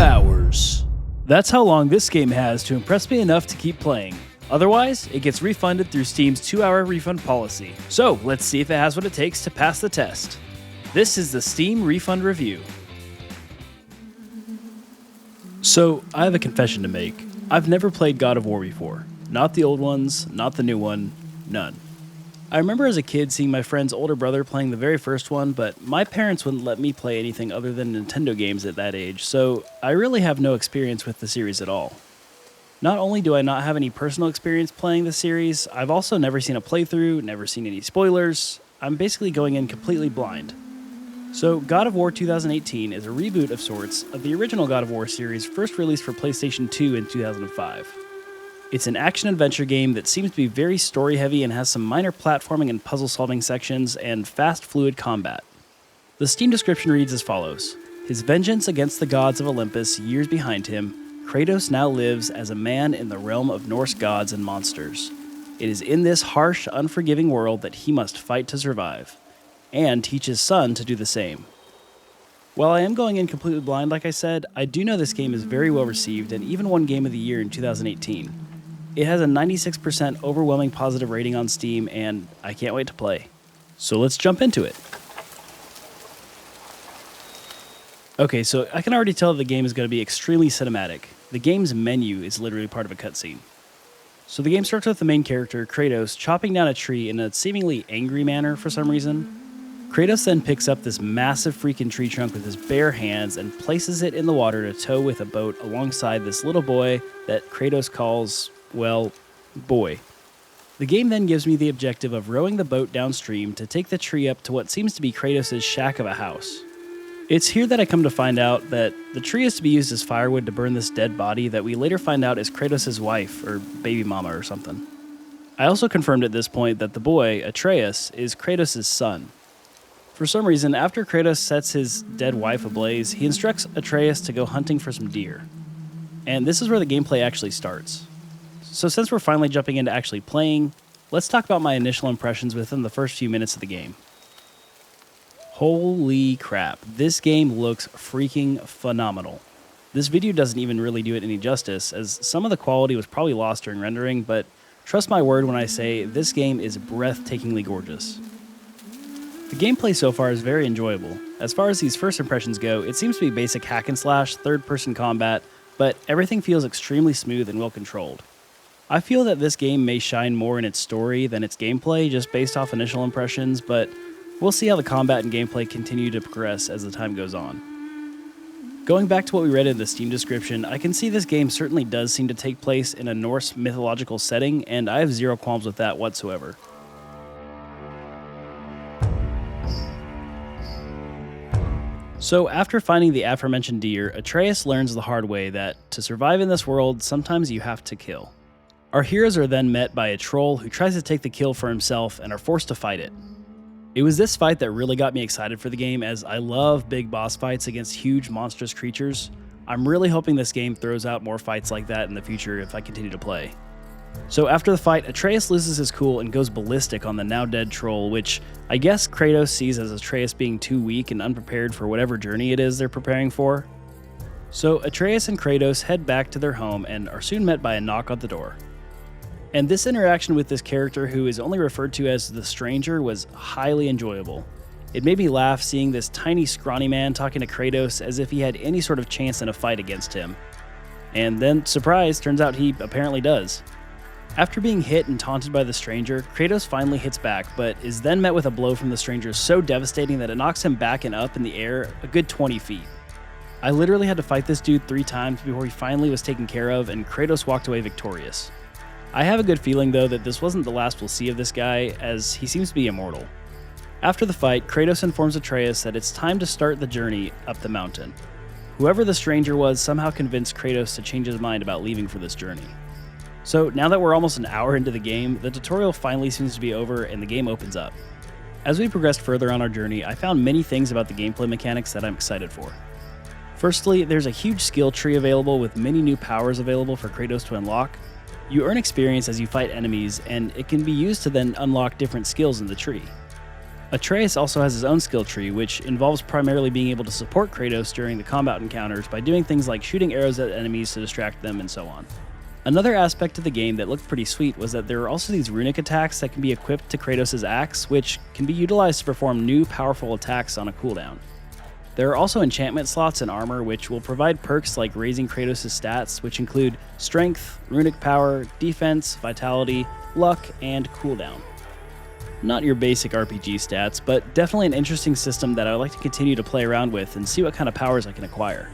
hours. That's how long this game has to impress me enough to keep playing. Otherwise, it gets refunded through Steam's 2-hour refund policy. So let's see if it has what it takes to pass the test. This is the Steam Refund Review. So, I have a confession to make. I've never played God of War before. Not the old ones, not the new one, none. I remember as a kid seeing my friend's older brother playing the very first one, but my parents wouldn't let me play anything other than Nintendo games at that age, so I really have no experience with the series at all. Not only do I not have any personal experience playing the series, I've also never seen a playthrough, never seen any spoilers. I'm basically going in completely blind. So, God of War 2018 is a reboot of sorts of the original God of War series first released for PlayStation 2 in 2005. It's an action-adventure game that seems to be very story-heavy and has some minor platforming and puzzle-solving sections and fast, fluid combat. The Steam description reads as follows. His vengeance against the gods of Olympus years behind him, Kratos now lives as a man in the realm of Norse gods and monsters. It is in this harsh, unforgiving world that he must fight to survive, and teach his son to do the same. While I am going in completely blind, like I said, I do know this game is very well received and even won Game of the Year in 2018. It has a 96% overwhelming positive rating on Steam, and I can't wait to play. So let's jump into it. Okay, so I can already tell that the game is going to be extremely cinematic. The game's menu is literally part of a cutscene. So the game starts with the main character, Kratos, chopping down a tree in a seemingly angry manner for some reason. Kratos then picks up this massive freaking tree trunk with his bare hands and places it in the water to tow with a boat alongside this little boy that Kratos calls, well, boy. The game then gives me the objective of rowing the boat downstream to take the tree up to what seems to be Kratos' shack of a house. It's here that I come to find out that the tree is to be used as firewood to burn this dead body that we later find out is Kratos' wife, or baby mama or something. I also confirmed at this point that the boy, Atreus, is Kratos' son. For some reason, after Kratos sets his dead wife ablaze, he instructs Atreus to go hunting for some deer. And this is where the gameplay actually starts. So since we're finally jumping into actually playing, let's talk about my initial impressions within the first few minutes of the game. Holy crap, this game looks freaking phenomenal. This video doesn't even really do it any justice, as some of the quality was probably lost during rendering, but trust my word when I say this game is breathtakingly gorgeous. The gameplay so far is very enjoyable. As far as these first impressions go, it seems to be basic hack and slash, third-person combat, but everything feels extremely smooth and well controlled. I feel that this game may shine more in its story than its gameplay just based off initial impressions, but we'll see how the combat and gameplay continue to progress as the time goes on. Going back to what we read in the Steam description, I can see this game certainly does seem to take place in a Norse mythological setting, and I have zero qualms with that whatsoever. So after finding the aforementioned deer, Atreus learns the hard way that to survive in this world, sometimes you have to kill. Our heroes are then met by a troll who tries to take the kill for himself and are forced to fight it. It was this fight that really got me excited for the game, as I love big boss fights against huge monstrous creatures. I'm really hoping this game throws out more fights like that in the future if I continue to play. So after the fight, Atreus loses his cool and goes ballistic on the now dead troll, which I guess Kratos sees as Atreus being too weak and unprepared for whatever journey it is they're preparing for. So Atreus and Kratos head back to their home and are soon met by a knock on the door. And this interaction with this character, who is only referred to as the Stranger, was highly enjoyable. It made me laugh seeing this tiny scrawny man talking to Kratos as if he had any sort of chance in a fight against him. And then, surprise, turns out he apparently does. After being hit and taunted by the Stranger, Kratos finally hits back, but is then met with a blow from the Stranger so devastating that it knocks him back and up in the air a good 20 feet. I literally had to fight this dude 3 times before he finally was taken care of, and Kratos walked away victorious. I have a good feeling though that this wasn't the last we'll see of this guy, as he seems to be immortal. After the fight, Kratos informs Atreus that it's time to start the journey up the mountain. Whoever the Stranger was somehow convinced Kratos to change his mind about leaving for this journey. So now that we're almost an hour into the game, the tutorial finally seems to be over and the game opens up. As we progressed further on our journey, I found many things about the gameplay mechanics that I'm excited for. Firstly, there's a huge skill tree available with many new powers available for Kratos to unlock. You earn experience as you fight enemies, and it can be used to then unlock different skills in the tree. Atreus also has his own skill tree, which involves primarily being able to support Kratos during the combat encounters by doing things like shooting arrows at enemies to distract them and so on. Another aspect of the game that looked pretty sweet was that there are also these runic attacks that can be equipped to Kratos' axe, which can be utilized to perform new powerful attacks on a cooldown. There are also enchantment slots in armor which will provide perks like raising Kratos' stats, which include strength, runic power, defense, vitality, luck, and cooldown. Not your basic RPG stats, but definitely an interesting system that I would like to continue to play around with and see what kind of powers I can acquire.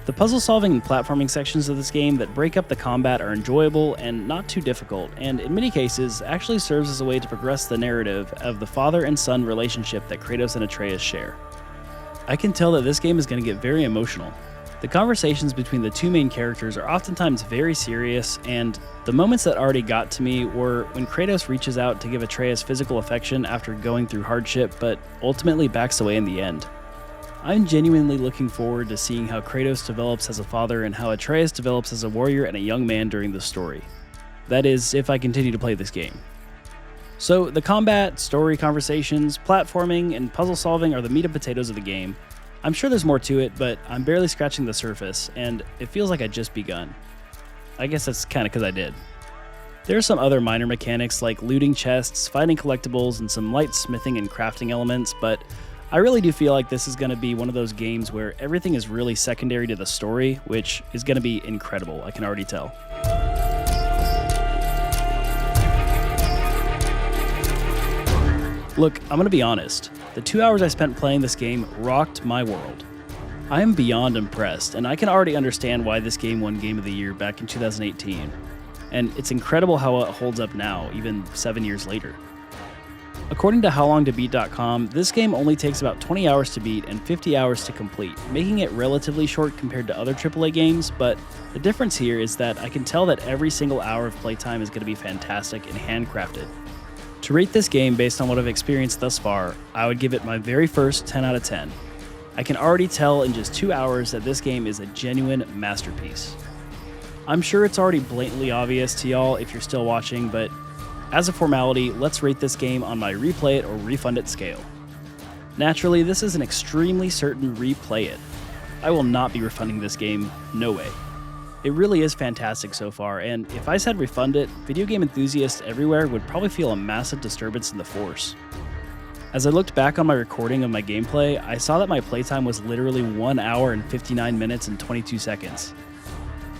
The puzzle solving and platforming sections of this game that break up the combat are enjoyable and not too difficult, and in many cases actually serves as a way to progress the narrative of the father and son relationship that Kratos and Atreus share. I can tell that this game is going to get very emotional. The conversations between the two main characters are oftentimes very serious, and the moments that already got to me were when Kratos reaches out to give Atreus physical affection after going through hardship, but ultimately backs away in the end. I'm genuinely looking forward to seeing how Kratos develops as a father and how Atreus develops as a warrior and a young man during the story. That is, if I continue to play this game. So, the combat, story conversations, platforming, and puzzle solving are the meat and potatoes of the game. I'm sure there's more to it, but I'm barely scratching the surface, and it feels like I just begun. I guess that's kinda because I did. There are some other minor mechanics like looting chests, fighting collectibles, and some light smithing and crafting elements, but I really do feel like this is going to be one of those games where everything is really secondary to the story, which is going to be incredible, I can already tell. Look, I'm going to be honest. The 2 hours I spent playing this game rocked my world. I am beyond impressed, and I can already understand why this game won Game of the Year back in 2018. And it's incredible how it holds up now, even 7 years later. According to HowLongToBeat.com, this game only takes about 20 hours to beat and 50 hours to complete, making it relatively short compared to other AAA games, but the difference here is that I can tell that every single hour of playtime is going to be fantastic and handcrafted. To rate this game based on what I've experienced thus far, I would give it my very first 10 out of 10. I can already tell in just 2 hours that this game is a genuine masterpiece. I'm sure it's already blatantly obvious to y'all if you're still watching, but as a formality, let's rate this game on my replay it or refund it scale. Naturally, this is an extremely certain replay it. I will not be refunding this game, no way. It really is fantastic so far, and if I said refund it, video game enthusiasts everywhere would probably feel a massive disturbance in the force. As I looked back on my recording of my gameplay, I saw that my playtime was literally 1 hour and 59 minutes and 22 seconds.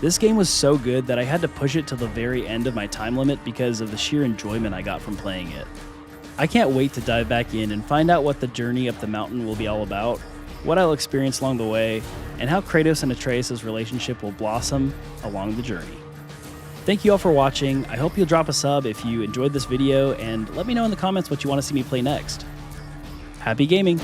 This game was so good that I had to push it to the very end of my time limit because of the sheer enjoyment I got from playing it. I can't wait to dive back in and find out what the journey up the mountain will be all about, what I'll experience along the way, and how Kratos and Atreus' relationship will blossom along the journey. Thank you all for watching. I hope you'll drop a sub if you enjoyed this video, and let me know in the comments what you want to see me play next. Happy gaming!